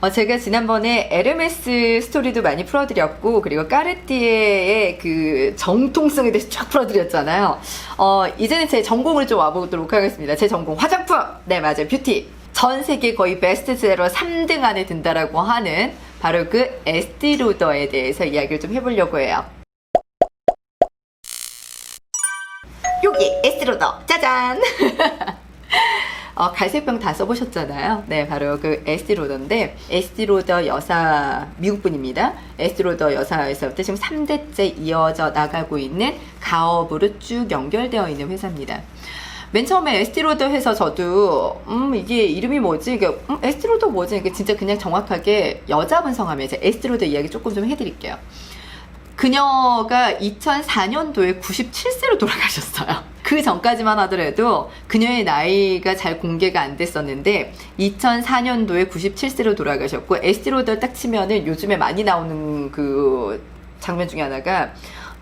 제가 지난번에 에르메스 스토리도 많이 풀어드렸고, 그리고 까르띠에의 그 정통성에 대해서 쫙 풀어드렸잖아요. 이제는 제 전공을 좀 와보도록 하겠습니다. 제 전공 화장품! 네, 맞아요. 뷰티. 전 세계 거의 베스트셀러 3등 안에 든다라고 하는 바로 그 에스티 로더에 대해서 이야기를 좀 해보려고 해요. 여기 에스티 로더! 짜잔! 갈색병 다 써보셨잖아요. 네, 바로 그 에스티 로더인데, 에스티 로더 여사, 미국분입니다. 에스티 로더 여사에서부터 지금 3대째 이어져 나가고 있는 가업으로 쭉 연결되어 있는 회사입니다. 맨 처음에 에스티 로더 해서 저도 이게 이름이 뭐지? 에스티 로더 뭐지? 이게 진짜 그냥 정확하게 여자분 성함이에요. 제가 에스티 로더 이야기 조금 좀 해드릴게요. 그녀가 2004년도에 97세로 돌아가셨어요. 그 전까지만 하더라도 그녀의 나이가 잘 공개가 안 됐었는데 2004년도에 97세로 돌아가셨고, 에스티로더 딱 치면은 요즘에 많이 나오는 그 장면 중에 하나가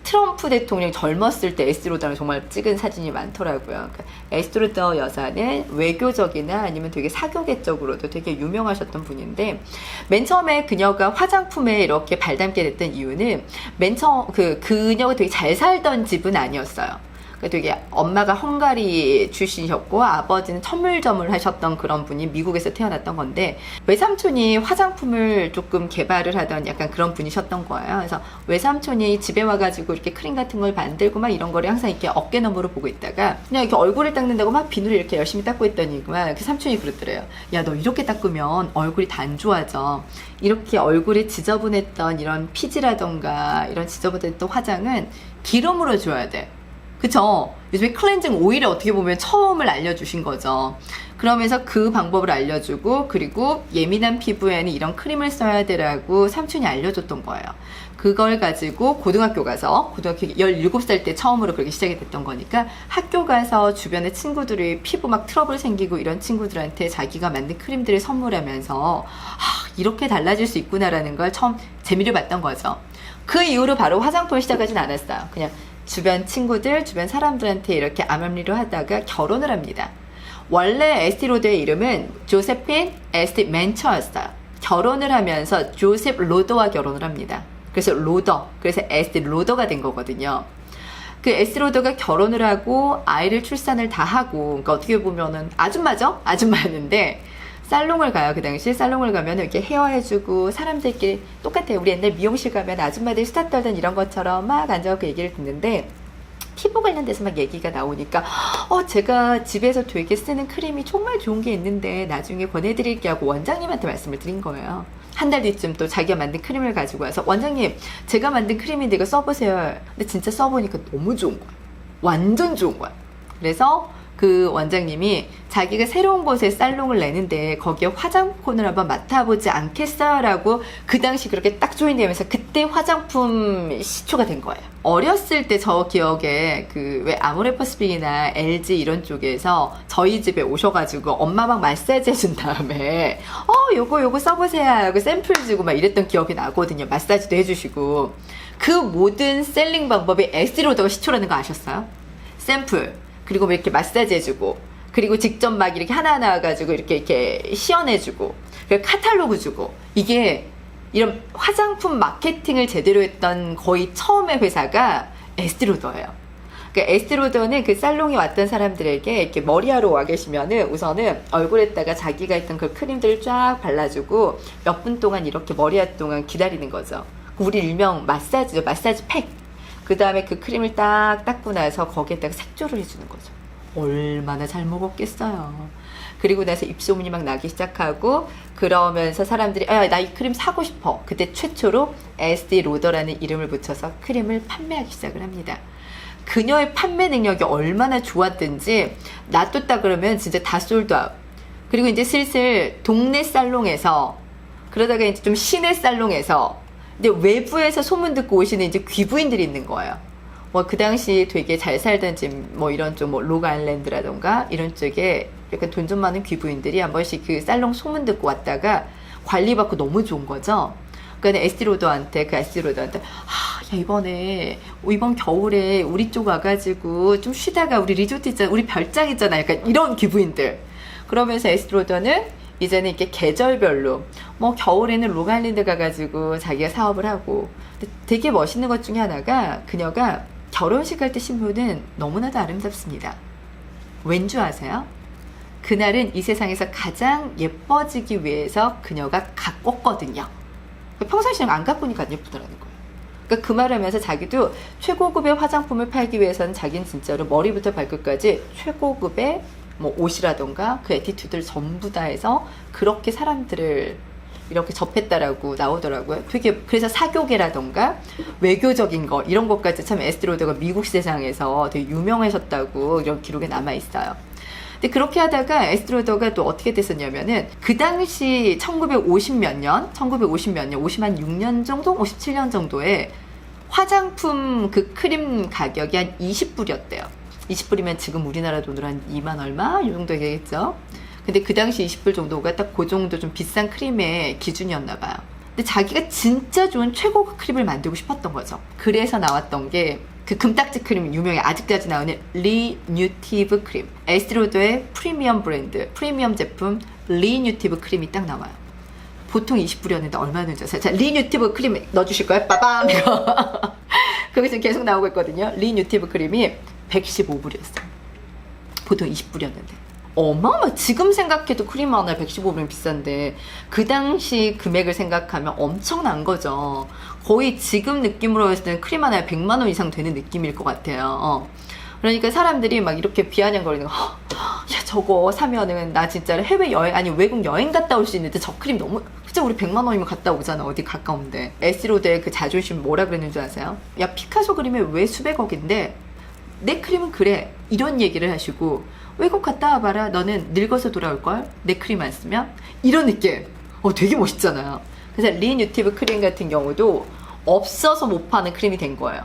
트럼프 대통령이 젊었을 때 에스티로더랑 정말 찍은 사진이 많더라고요. 그러니까 에스티로더 여사는 외교적이나 아니면 되게 사교계적으로도 되게 유명하셨던 분인데, 맨 처음에 그녀가 화장품에 이렇게 발담게 됐던 이유는 그녀가 되게 잘 살던 집은 아니었어요. 되게 엄마가 헝가리 출신이셨고 아버지는 천물점을 하셨던 그런 분이 미국에서 태어났던 건데, 외삼촌이 화장품을 조금 개발을 하던 약간 그런 분이셨던 거예요. 그래서 외삼촌이 집에 와가지고 이렇게 크림 같은 걸 만들고 막 이런 거를 항상 이렇게 어깨너머로 보고 있다가 그냥 이렇게 얼굴을 닦는다고 막 비누를 이렇게 열심히 닦고 있더니 그 삼촌이 그러더래요. 야, 너 이렇게 닦으면 얼굴이 다 안 좋아져. 이렇게 얼굴에 지저분했던 이런 피지라던가 이런 지저분했던 화장은 기름으로 줘야 돼. 그쵸? 요즘에 클렌징 오일을 어떻게 보면 처음을 알려주신 거죠. 그러면서 그 방법을 알려주고, 그리고 예민한 피부에는 이런 크림을 써야 되라고 삼촌이 알려줬던 거예요. 그걸 가지고 고등학교 17살 때 처음으로 그렇게 시작이 됐던 거니까, 학교 가서 주변에 친구들이 피부 막 트러블 생기고 이런 친구들한테 자기가 만든 크림들을 선물하면서 이렇게 달라질 수 있구나라는 걸 처음 재미를 봤던 거죠. 그 이후로 바로 화장품을 시작하진 않았어요. 그냥 주변 친구들, 주변 사람들한테 이렇게 암암리로 하다가 결혼을 합니다. 원래 에스티로더의 이름은 조세핀 에스티 맨처였어요. 결혼을 하면서 조셉 로더와 결혼을 합니다. 그래서 로더, 그래서 에스티 로더가 된 거거든요. 그 에스티 로더가 결혼을 하고 아이를 출산을 다 하고, 그러니까 어떻게 보면은 아줌마죠? 아줌마였는데 살롱을 가요. 그 당시 살롱을 가면 이렇게 헤어 해주고, 사람들끼리 똑같아요. 우리 옛날 미용실 가면 아줌마들이 수다 떨던 이런 것처럼 막 앉아서 얘기를 듣는데, 피부 관련돼서 막 얘기가 나오니까 제가 집에서 되게 쓰는 크림이 정말 좋은 게 있는데 나중에 권해드릴게 하고 원장님한테 말씀을 드린 거예요. 한 달 뒤쯤 또 자기가 만든 크림을 가지고 와서, 원장님 제가 만든 크림인데 이거 써보세요. 근데 진짜 써보니까 너무 좋은 거야. 완전 좋은 거야. 그래서 그 원장님이 자기가 새로운 곳에 살롱을 내는데 거기에 화장품을 한번 맡아보지 않겠어요? 라고 그 당시 그렇게 딱 조인되면서 그때 화장품 시초가 된 거예요. 어렸을 때 저 기억에 왜 아모레퍼스픽이나 LG 이런 쪽에서 저희 집에 오셔가지고 엄마 막 마사지 해준 다음에 요거 써보세요 하고 샘플 주고 막 이랬던 기억이 나거든요. 마사지도 해주시고. 그 모든 셀링 방법이 에스티로더가 시초라는 거 아셨어요? 샘플, 그리고 뭐 이렇게 마사지 해주고, 그리고 직접 막 이렇게 하나하나 가지고 이렇게 시연해주고, 그리고 카탈로그 주고, 이게 이런 화장품 마케팅을 제대로 했던 거의 처음의 회사가 에스티로더예요. 그러니까 에스티로더는 그 살롱에 왔던 사람들에게 이렇게 머리하러 와 계시면은 우선은 얼굴에다가 자기가 했던 그 크림들을 쫙 발라주고 몇 분 동안 이렇게 머리할 동안 기다리는 거죠. 우리 일명 마사지죠. 마사지 팩. 그 다음에 그 크림을 딱 닦고 나서 거기에다가 색조를 해주는 거죠. 얼마나 잘 먹었겠어요. 그리고 나서 입소문이 막 나기 시작하고, 그러면서 사람들이 나 이 크림 사고 싶어. 그때 최초로 에스티 로더라는 이름을 붙여서 크림을 판매하기 시작을 합니다. 그녀의 판매 능력이 얼마나 좋았든지 놔뒀다 그러면 진짜 다 솔드아웃. 그리고 이제 슬슬 동네 살롱에서, 그러다가 이제 좀 시내 살롱에서, 근데 외부에서 소문 듣고 오시는 이제 귀부인들이 있는 거예요. 그 당시 되게 잘 살던 집, 이런 쪽, 록아일랜드라던가 이런 쪽에 약간 돈 좀 많은 귀부인들이 한 번씩 그 살롱 소문 듣고 왔다가 관리받고 너무 좋은 거죠. 그러니까 에스티로더한테 이번 겨울에 우리 쪽 와가지고 좀 쉬다가 우리 리조트 있잖아, 우리 별장 있잖아, 약간 이런 귀부인들. 그러면서 에스티로더는 이제는 이렇게 계절별로 뭐 겨울에는 롱아일랜드 가가지고 자기가 사업을 하고. 근데 되게 멋있는 것 중에 하나가 그녀가 결혼식 할 때 신부는 너무나도 아름답습니다. 왠 줄 아세요? 그날은 이 세상에서 가장 예뻐지기 위해서 그녀가 가꿨거든요. 평상시에 안 가꾸니까 안 예쁘더라는 거예요. 그러니까 그 말을 하면서 자기도 최고급의 화장품을 팔기 위해서는 자기는 진짜로 머리부터 발끝까지 최고급의 뭐 옷이라던가 그 애티튜드를 전부 다 해서 그렇게 사람들을 이렇게 접했다라고 나오더라고요. 되게 그래서 사교계라던가 외교적인 거 이런 것까지 참 에스티로더가 미국 시장에서 되게 유명하셨다고 이런 기록에 남아 있어요. 근데 그렇게 하다가 에스티로더가 또 어떻게 됐었냐면은 그 당시 1950 몇 년, 56년 정도, 57년 정도에 화장품 그 크림 가격이 한 20불이었대요. 20불이면 지금 우리나라 돈으로 한 2만 얼마? 이 정도 되겠죠? 근데 그 당시 20불 정도가 딱 그 정도 좀 비싼 크림의 기준이었나 봐요. 근데 자기가 진짜 좋은 최고급 크림을 만들고 싶었던 거죠. 그래서 나왔던 게 그 금딱지 크림 유명해. 아직까지 나오는 리뉴티브 크림. 에스티로더의 프리미엄 브랜드, 프리미엄 제품 리뉴티브 크림이 딱 나와요. 보통 20불이었는데 얼마나 줬어요? 자, 리뉴티브 크림 넣어주실 거예요? 빠밤! 그게 지금 계속 나오고 있거든요. 리뉴티브 크림이 115불이었어요. 보통 20불이었는데. 어마어마. 지금 생각해도 크림 하나에 115불이면 비싼데 그 당시 금액을 생각하면 엄청난 거죠. 거의 지금 느낌으로 했을 때는 크림 하나에 100만 원 이상 되는 느낌일 것 같아요. 그러니까 사람들이 막 이렇게 비아냥거리는 거, 야 저거 사면은 나 진짜 해외여행 아니 외국 여행 갔다 올 수 있는데 저 크림 너무 진짜 우리 100만 원이면 갔다 오잖아. 어디 가까운데. 에스티로더의 그 자존심 뭐라 그랬는 줄 아세요? 야 피카소 그림에 왜 수백억인데 내 크림은 그래 이런 얘기를 하시고 외국 갔다 와봐라 너는 늙어서 돌아올걸 내 크림 안 쓰면 이런 느낌. 되게 멋있잖아요. 그래서 리뉴티브 크림 같은 경우도 없어서 못 파는 크림이 된 거예요.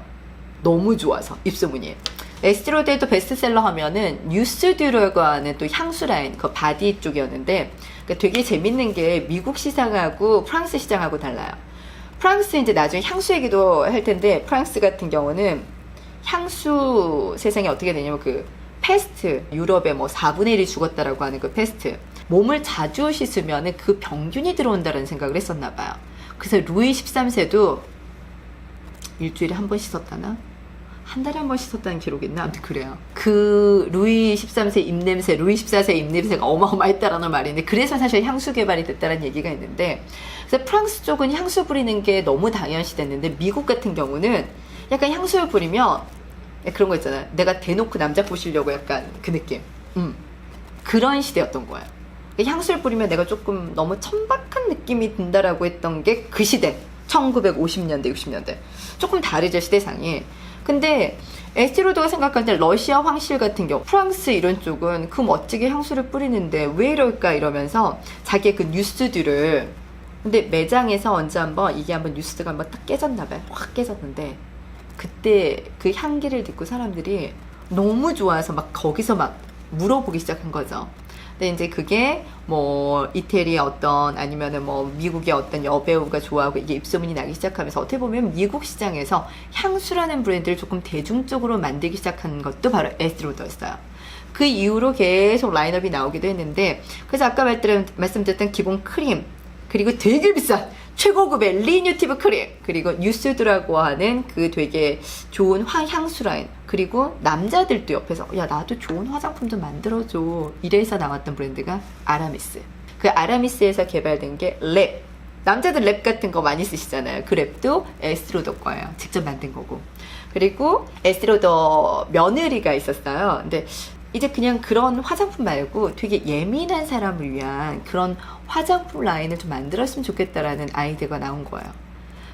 너무 좋아서 입소문이. 에스티로더의 또 베스트셀러 하면은 뉴스듀라고 하는 또 향수 라인 그 바디 쪽이었는데 그러니까 되게 재밌는 게 미국 시장하고 프랑스 시장하고 달라요. 프랑스 이제 나중에 향수 얘기도 할 텐데 프랑스 같은 경우는 향수 세상에 어떻게 되냐면 그 패스트 유럽에 뭐 4분의 1이 죽었다라고 하는 그 패스트 몸을 자주 씻으면 그 병균이 들어온다는 생각을 했었나 봐요. 그래서 루이 13세도 일주일에 한 번 씻었다나? 한 달에 한 번 씻었다는 기록이 있나? 아무튼 그래요. 그 루이 13세 입냄새, 루이 14세 입냄새가 어마어마했다라는 말인데 그래서 사실 향수 개발이 됐다는 얘기가 있는데 그래서 프랑스 쪽은 향수 뿌리는 게 너무 당연시 됐는데 미국 같은 경우는 약간 향수를 뿌리면 그런 거 있잖아요. 내가 대놓고 남자 꼬시려고 약간 그 느낌. 그런 시대였던 거예요. 향수를 뿌리면 내가 조금 너무 천박한 느낌이 든다라고 했던 게 그 시대. 1950년대, 60년대. 조금 다르죠, 시대상이. 근데 에스티로더가 생각할 때 러시아 황실 같은 경우 프랑스 이런 쪽은 그 멋지게 향수를 뿌리는데 왜 이럴까 이러면서 자기의 그 뉴스들을 근데 매장에서 언제 한번 이게 한번 뉴스가 한번 딱 깨졌나 봐요. 확 깨졌는데 그때 그 향기를 듣고 사람들이 너무 좋아서 막 거기서 막 물어보기 시작한 거죠. 근데 이제 그게 뭐 이태리의 어떤 아니면은 뭐 미국의 어떤 여배우가 좋아하고 이게 입소문이 나기 시작하면서 어떻게 보면 미국 시장에서 향수라는 브랜드를 조금 대중적으로 만들기 시작한 것도 바로 에스티로더였어요. 그 이후로 계속 라인업이 나오기도 했는데 그래서 아까 말씀드렸던 기본 크림 그리고 되게 비싼 최고급의 리뉴티브 크림 그리고 뉴스드라고 하는 그 되게 좋은 향수 라인 그리고 남자들도 옆에서 야 나도 좋은 화장품 좀 만들어줘 이래서 나왔던 브랜드가 아라미스. 그 아라미스에서 개발된 게 랩. 남자들 랩 같은 거 많이 쓰시잖아요. 그 랩도 에스티로더 거예요. 직접 만든 거고. 그리고 에스티로더 며느리가 있었어요. 근데 이제 그냥 그런 화장품 말고 되게 예민한 사람을 위한 그런 화장품 라인을 좀 만들었으면 좋겠다라는 아이디어가 나온 거예요.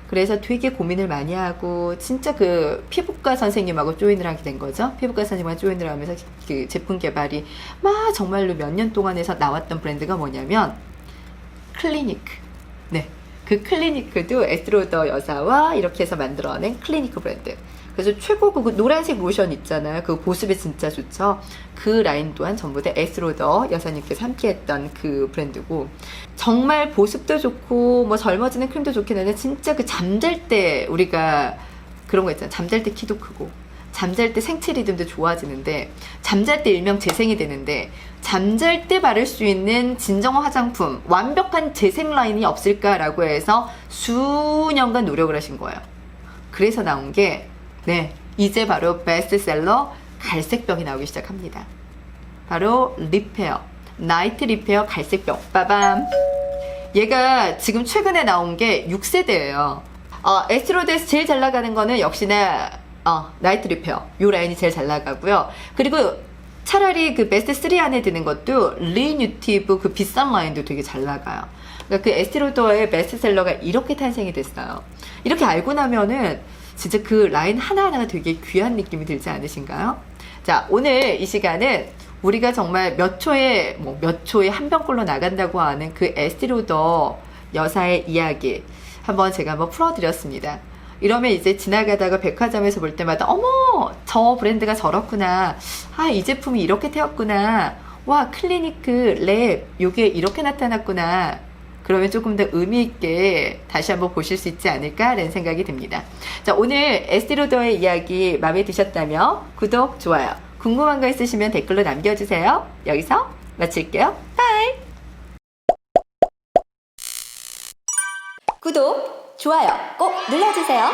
그래서 되게 고민을 많이 하고 진짜 그 피부과 선생님하고 조인을 하게 된 거죠. 피부과 선생님하고 조인을 하면서 그 제품 개발이 막 정말로 몇 년 동안 해서 나왔던 브랜드가 뭐냐면 클리니크. 네, 그 클리니크도 에스티로더 여사와 이렇게 해서 만들어낸 클리니크 브랜드. 그래서 최고급 그 노란색 로션 있잖아요. 그 보습에 진짜 좋죠. 그 라인 또한 전부 다 에스티로더 여사님께서 함께했던 그 브랜드고 정말 보습도 좋고 뭐 젊어지는 크림도 좋긴 한데 진짜 그 잠잘 때 우리가 그런 거 있잖아요. 잠잘 때 키도 크고 잠잘 때 생체 리듬도 좋아지는데, 잠잘 때 일명 재생이 되는데, 잠잘 때 바를 수 있는 진정한 화장품, 완벽한 재생 라인이 없을까라고 해서 수년간 노력을 하신 거예요. 그래서 나온 게, 네, 이제 바로 베스트셀러 갈색병이 나오기 시작합니다. 바로 리페어, 나이트 리페어 갈색병. 빠밤. 얘가 지금 최근에 나온 게 6세대예요. 에스티로드에서 제일 잘 나가는 거는 역시나 나이트 리페어, 요 라인이 제일 잘 나가고요. 그리고 차라리 그 베스트 3 안에 드는 것도 리뉴티브 그 비싼 라인도 되게 잘 나가요. 그러니까 그 에스티로더의 베스트셀러가 이렇게 탄생이 됐어요. 이렇게 알고 나면은 진짜 그 라인 하나하나가 되게 귀한 느낌이 들지 않으신가요? 자, 오늘 이 시간은 우리가 정말 몇 초에 한 병꼴로 나간다고 하는 그 에스티로더 여사의 이야기 제가 한번 풀어드렸습니다. 이러면 이제 지나가다가 백화점에서 볼 때마다 어머, 저 브랜드가 저렇구나, 이 제품이 이렇게 되었구나, 와, 클리니크 랩 요게 이렇게 나타났구나, 그러면 조금 더 의미 있게 다시 한번 보실 수 있지 않을까라는 생각이 듭니다. 자, 오늘 에스티로더의 이야기 마음에 드셨다면 구독, 좋아요, 궁금한 거 있으시면 댓글로 남겨주세요. 여기서 마칠게요. 바이. 구독, 좋아요 꼭 눌러주세요.